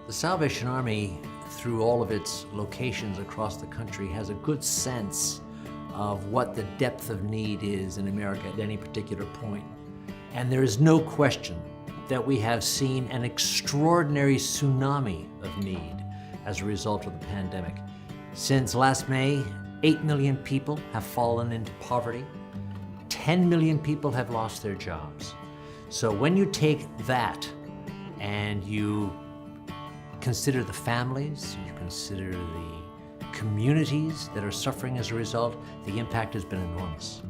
The Salvation Army, through all of its locations across the country, has a good sense of what the depth of need is in America at any particular point. And there is no question that we have seen an extraordinary tsunami of need as a result of the pandemic. Since last May, 8 million people have fallen into poverty. 10 million people have lost their jobs. So when you take that and you consider the families, you consider the communities that are suffering as a result, the impact has been enormous.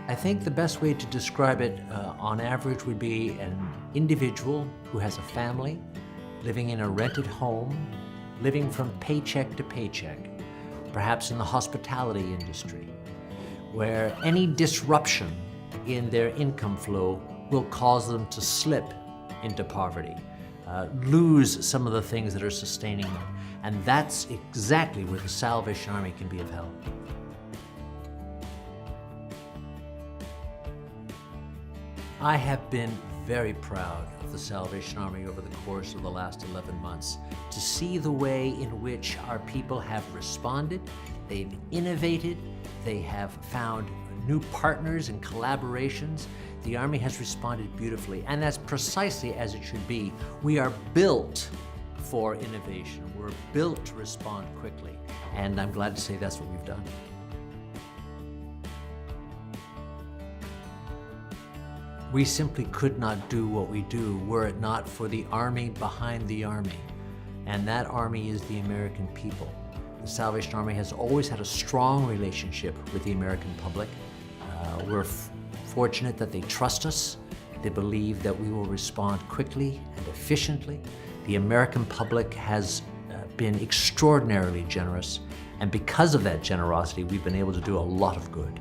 I think the best way to describe it on average would be an individual who has a family, living in a rented home, living from paycheck to paycheck, perhaps in the hospitality industry, where any disruption in their income flow will cause them to slip into poverty, lose some of the things that are sustaining them. And that's exactly where the Salvation Army can be of help. I have been very proud of the Salvation Army over the course of the last 11 months to see the way in which our people have responded, they've innovated, they have found new partners and collaborations. The Army has responded beautifully, and that's precisely as it should be. We are built for innovation. We're built to respond quickly, and I'm glad to say that's what we've done. We simply could not do what we do were it not for the Army behind the Army, and that Army is the American people. The Salvation Army has always had a strong relationship with the American public. We're fortunate that they trust us. They believe that we will respond quickly and efficiently. The American public has been extraordinarily generous, and because of that generosity, we've been able to do a lot of good.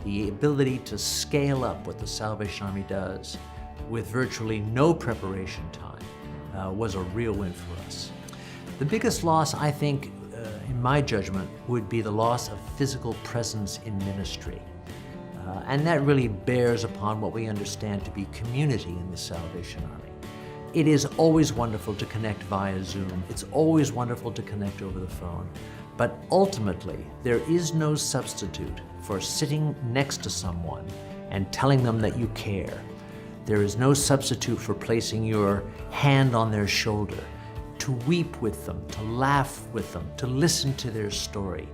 The ability to scale up what the Salvation Army does with virtually no preparation time was a real win for us. The biggest loss, I think, in my judgment, would be the loss of physical presence in ministry. And that really bears upon what we understand to be community in the Salvation Army. It is always wonderful to connect via Zoom. It's always wonderful to connect over the phone. But ultimately, there is no substitute for sitting next to someone and telling them that you care. There is no substitute for placing your hand on their shoulder, to weep with them, to laugh with them, to listen to their story.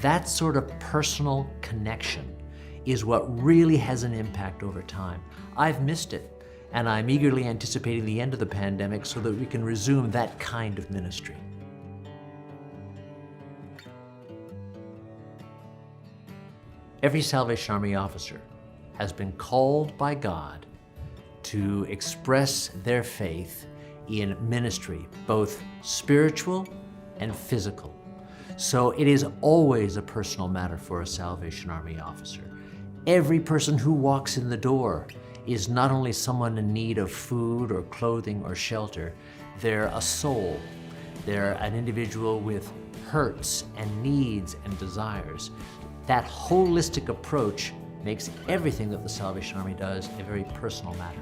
That sort of personal connection is what really has an impact over time. I've missed it, and I'm eagerly anticipating the end of the pandemic so that we can resume that kind of ministry. Every Salvation Army officer has been called by God to express their faith in ministry, both spiritual and physical. So it is always a personal matter for a Salvation Army officer. Every person who walks in the door is not only someone in need of food or clothing or shelter, they're a soul. They're an individual with hurts and needs and desires. That holistic approach makes everything that the Salvation Army does a very personal matter.